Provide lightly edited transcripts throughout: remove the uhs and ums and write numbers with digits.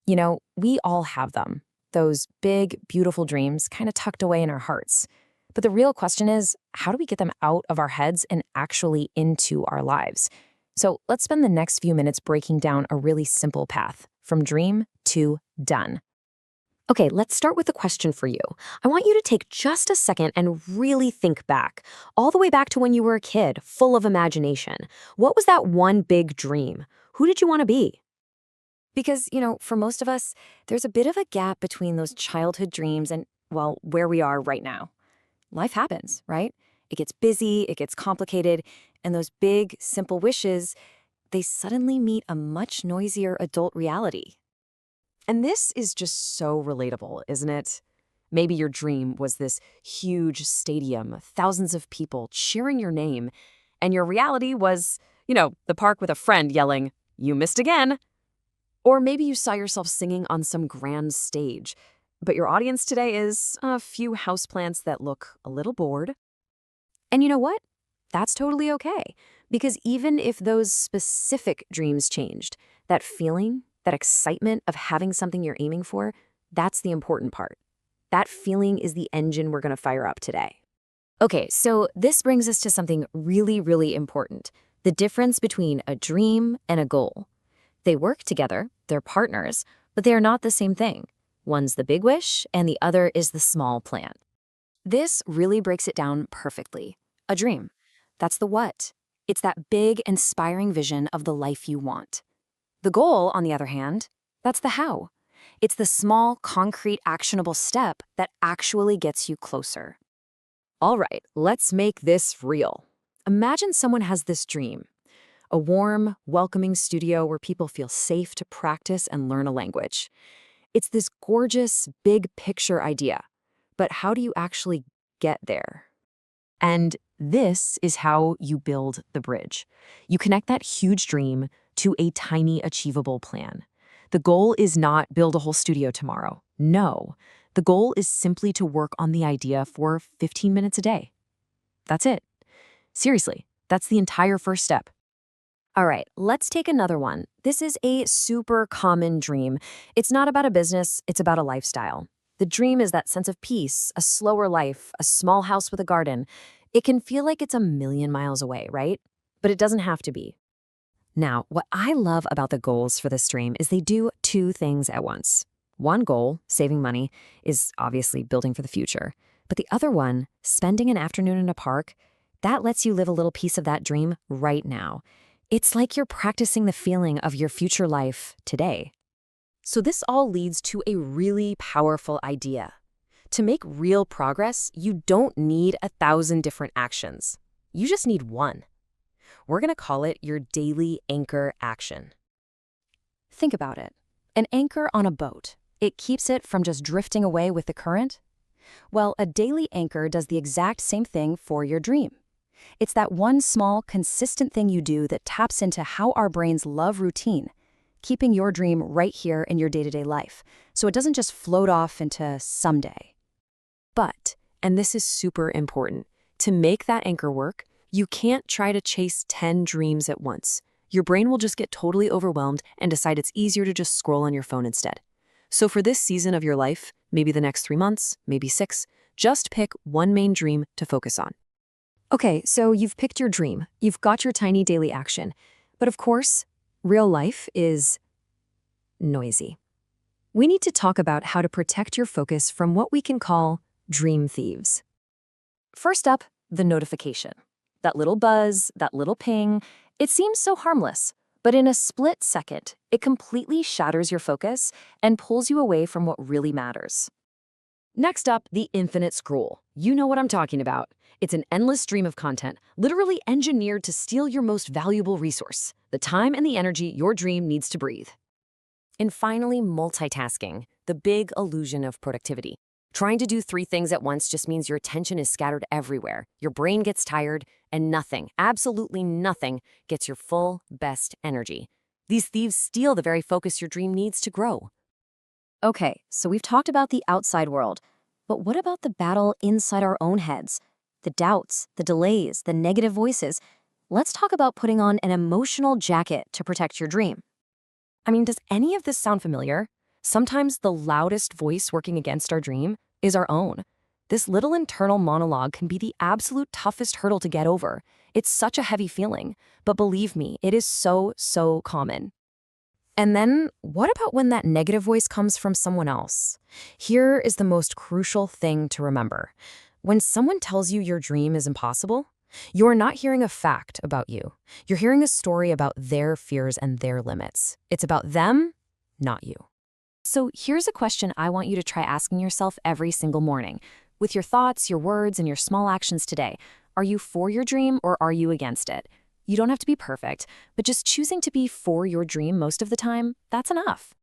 We all have them. Those big, beautiful dreams kind of tucked away in our hearts. But the real question is, how do we get them out of our heads and actually into our lives? So let's spend the next few minutes breaking down a really simple path from dream to done. Okay, let's start with a question for you. I want you to take just a second and really think back, all the way back to when you were a kid, full of imagination. What was that one big dream? Who did you want to be? Because, for most of us, there's a bit of a gap between those childhood dreams and, well, where we are right now. Life happens, right? It gets busy, it gets complicated, and those big, simple wishes, they suddenly meet a much noisier adult reality. And this is just so relatable, isn't it? Maybe your dream was this huge stadium, thousands of people cheering your name, and your reality was, the park with a friend yelling, "You missed again." Or maybe you saw yourself singing on some grand stage, but your audience today is a few houseplants that look a little bored. And you know what? That's totally okay. Because even if those specific dreams changed, that feeling, that excitement of having something you're aiming for, that's the important part. That feeling is the engine we're going to fire up today. Okay, so this brings us to something really, really important. The difference between a dream and a goal. They work together, they're partners, but they are not the same thing. One's the big wish, and the other is the small plan. This really breaks it down perfectly. A dream. That's the what. It's that big, inspiring vision of the life you want. The goal, on the other hand, that's the how. It's the small, concrete, actionable step that actually gets you closer. All right, let's make this real. Imagine someone has this dream. A warm, welcoming studio where people feel safe to practice and learn a language. It's this gorgeous, big picture idea. But how do you actually get there? And this is how you build the bridge. You connect that huge dream to a tiny, achievable plan. The goal is not build a whole studio tomorrow. No, the goal is simply to work on the idea for 15 minutes a day. That's it. Seriously, that's the entire first step. All right, let's take another one. This is a super common dream. It's not about a business, it's about a lifestyle. The dream is that sense of peace, a slower life, a small house with a garden. It can feel like it's a million miles away, right? But it doesn't have to be. Now, what I love about the goals for this dream is they do two things at once. One goal, saving money, is obviously building for the future. But the other one, spending an afternoon in a park, that lets you live a little piece of that dream right now. It's like you're practicing the feeling of your future life today. So this all leads to a really powerful idea. To make real progress, you don't need 1,000 different actions. You just need one. We're going to call it your daily anchor action. Think about it. An anchor on a boat. It keeps it from just drifting away with the current. Well, a daily anchor does the exact same thing for your dream. It's that one small, consistent thing you do that taps into how our brains love routine, keeping your dream right here in your day-to-day life, so it doesn't just float off into someday. But, and this is super important, to make that anchor work, you can't try to chase 10 dreams at once. Your brain will just get totally overwhelmed and decide it's easier to just scroll on your phone instead. So for this season of your life, maybe the next 3 months, maybe 6, just pick one main dream to focus on. Okay, so you've picked your dream. You've got your tiny daily action. But of course, real life is noisy. We need to talk about how to protect your focus from what we can call dream thieves. First up, the notification. That little buzz, that little ping, it seems so harmless, but in a split second, it completely shatters your focus and pulls you away from what really matters. Next up, the infinite scroll. You know what I'm talking about. It's an endless stream of content, literally engineered to steal your most valuable resource, the time and the energy your dream needs to breathe. And finally, multitasking, the big illusion of productivity. Trying to do 3 things at once just means your attention is scattered everywhere. Your brain gets tired, and nothing, absolutely nothing, gets your full, best energy. These thieves steal the very focus your dream needs to grow. Okay, so we've talked about the outside world, but what about the battle inside our own heads? The doubts, the delays, the negative voices. Let's talk about putting on an emotional jacket to protect your dream. I mean, does any of this sound familiar? Sometimes the loudest voice working against our dream is our own. This little internal monologue can be the absolute toughest hurdle to get over. It's such a heavy feeling, but believe me, it is so, so common. And then, what about when that negative voice comes from someone else? Here is the most crucial thing to remember. When someone tells you your dream is impossible, you're not hearing a fact about you. You're hearing a story about their fears and their limits. It's about them, not you. So here's a question I want you to try asking yourself every single morning. With your thoughts, your words, and your small actions today, are you for your dream or are you against it? You don't have to be perfect, but just choosing to be for your dream most of the time, that's enough.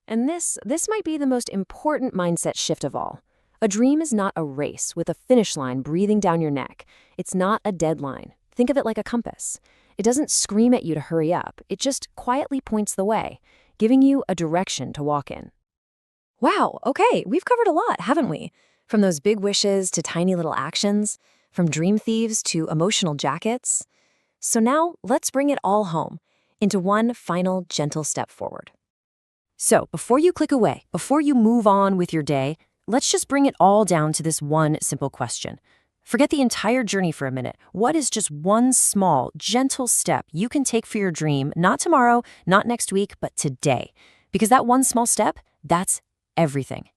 And this might be the most important mindset shift of all. A dream is not a race with a finish line breathing down your neck. It's not a deadline. Think of it like a compass. It doesn't scream at you to hurry up. It just quietly points the way, giving you a direction to walk in. Wow, okay, we've covered a lot, haven't we? From those big wishes to tiny little actions, from dream thieves to emotional jackets. So now let's bring it all home into one final gentle step forward. So before you click away, before you move on with your day, let's just bring it all down to this one simple question. Forget the entire journey for a minute. What is just one small, gentle step you can take for your dream, not tomorrow, not next week, but today? Because that one small step, that's everything.